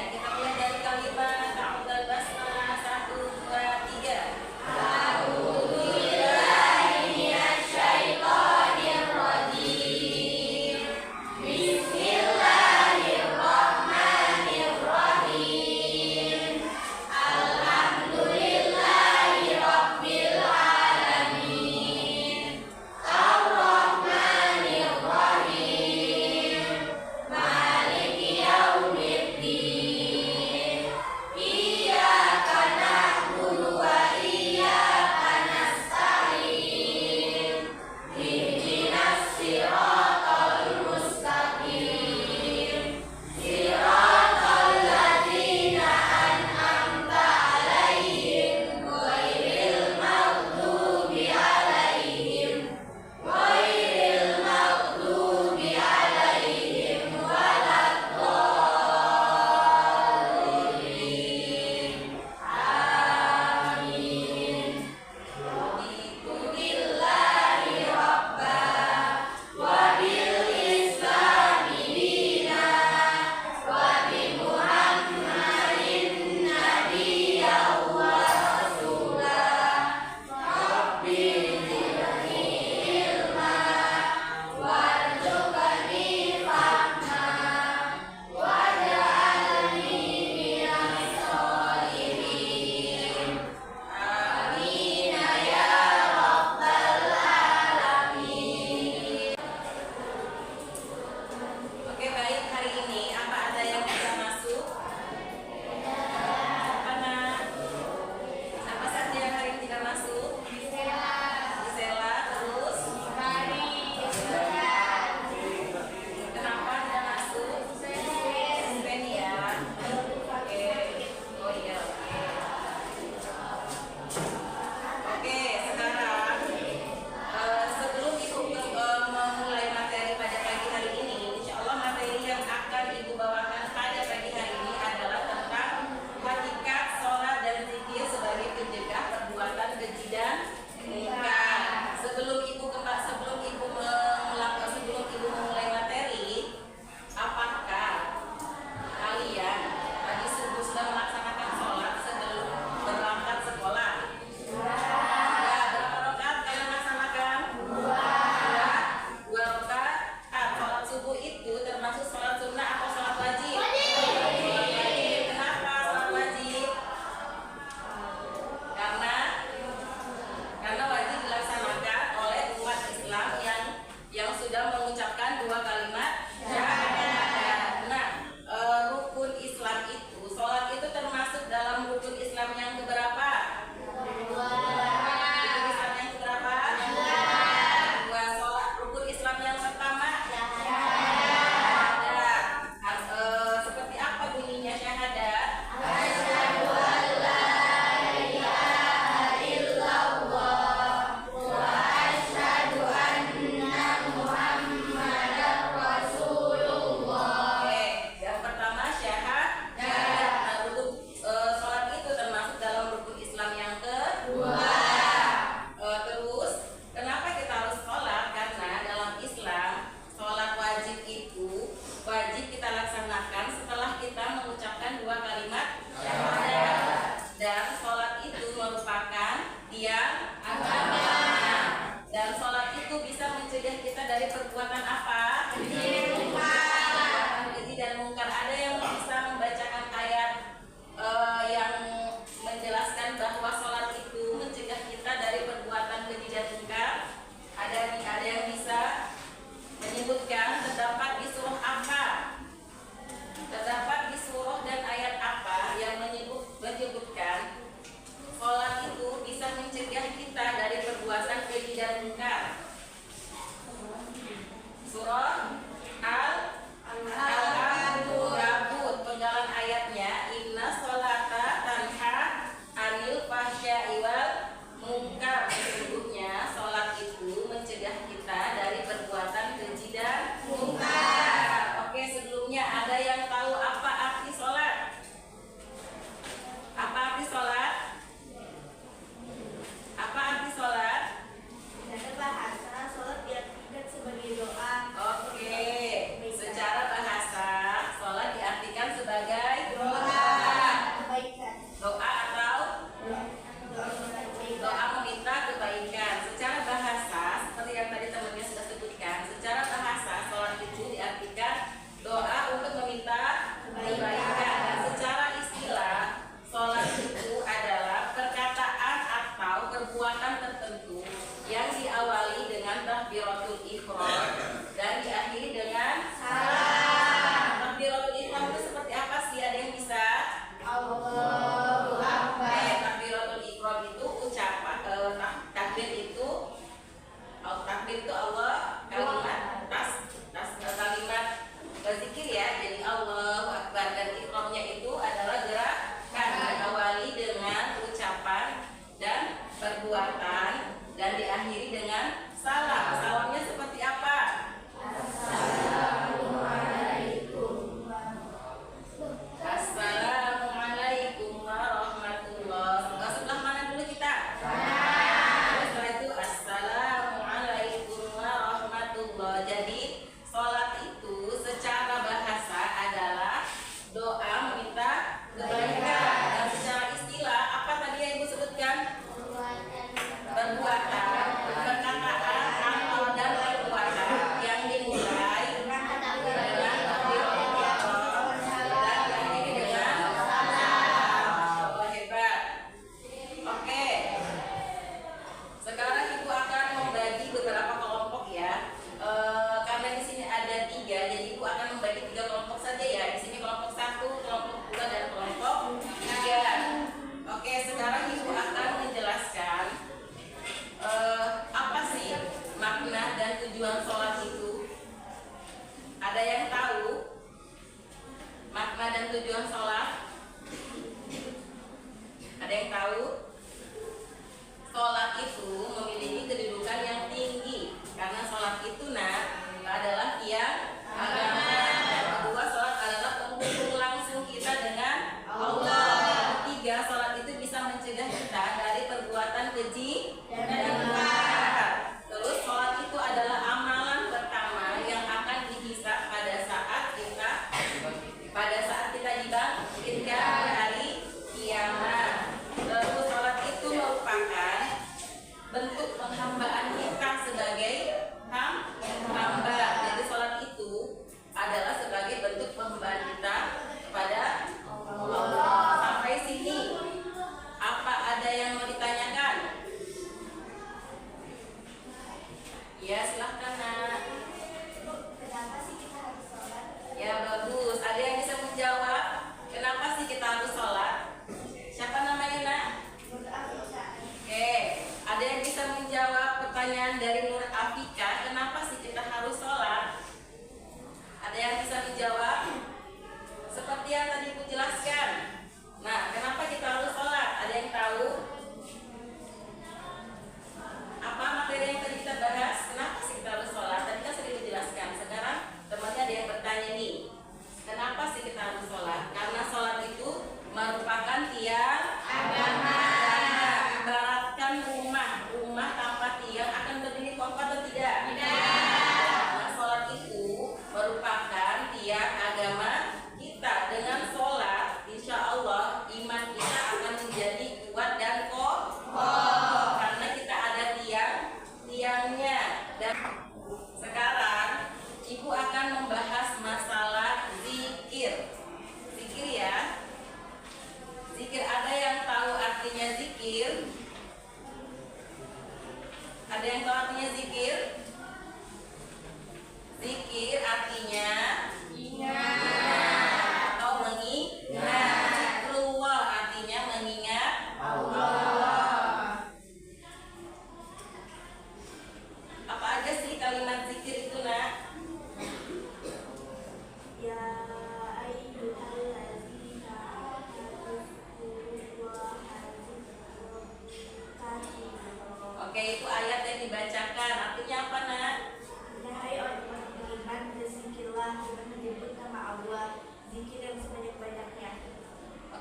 kita mulai dari kalimat ta'awudzal basmalah 1, 2, 3.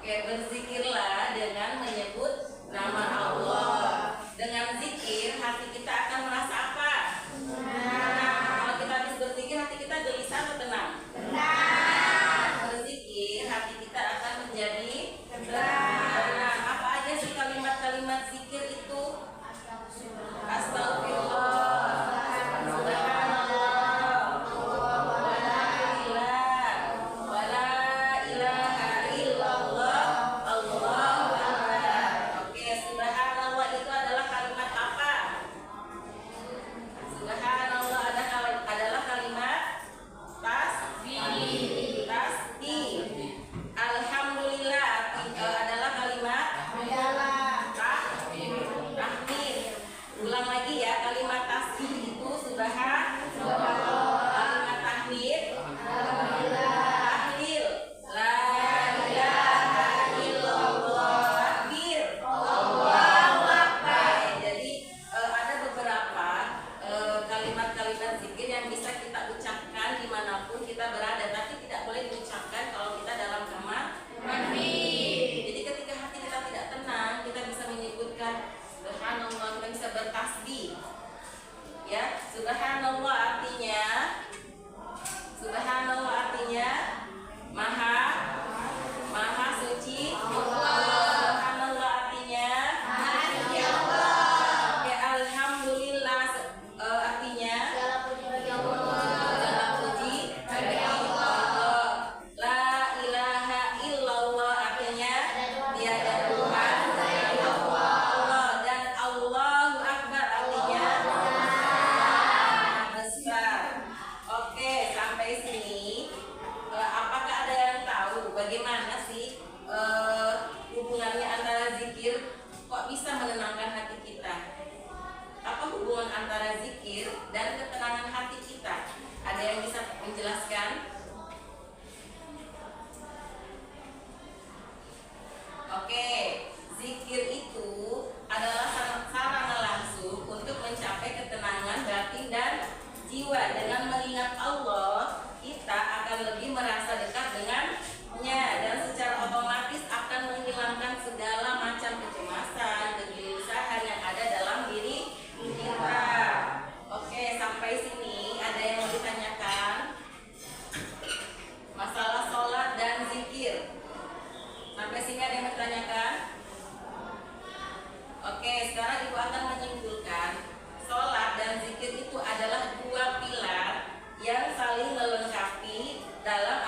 Oke, berzikirlah dengan menyebut nama Allah. Dengan zikir hati kita akan merasa apa? Tenang. Kalau kita habis berzikir hati kita gelisah atau tenang? Tenang. Berzikir hati kita akan menjadi tenang. Apa aja sih kalimat-kalimat zikir itu? Astagfirullah, subhanallah, walhamdulillah, wala ilaha illallah, Allahu akbar. Oke, subhanallah itu adalah kalimat apa? Subhanallah adalah kalimat tasbih. Alhamdulillah adalah kalimat tahmid. Ulang lagi ya, kalimat tasbih itu subhanallah. Kalimat tahmid tahlil, la ilaha illallah, takbir, Allahu akbar. Jadi ada beberapa kalimat-kalimat zikir yang bisa kita ucapkan dimanapun kita berada, tapi tidak boleh diucapkan kalau kita dalam kamar mandi. Jadi ketika hati kita tidak tenang, kita bisa menyebutkan subhanallah, kita bisa bertasbih. Ya, subhanallah artinya maha suci Allah. Subhanallah artinya maha suci Allah. Ya, alhamdulillah artinya segala puji bagi Allah. La ilaha illallah artinya tiada Tuhan selain Allah. Dan Allahu akbar artinya Maha besar. Oke, sampai sini apakah ada yang tahu bagaimana sih hubungannya antara zikir kok bisa menenangkan hati kita? Apa hubungan antara zikir dan ketenangan hati kita? Ada yang bisa menjelaskan? Oke, zikir itu adalah sarana langsung untuk mencapai ketenangan batin dan jiwa. Dengan mengingat Allah, kita akan lebih merasa dekat dengannya dan secara otomatis akan menghilangkan segala macam kecemasan, kegelisahan yang ada dalam diri kita. Oke, sampai sini ada yang mau ditanyakan? Masalah sholat dan zikir. Sampai sini ada yang ditanyakan? Oke, sekarang Ibu akan menyimpulkan sholat dan zikir itu adalah dua pilar yang saling melengkapi dalam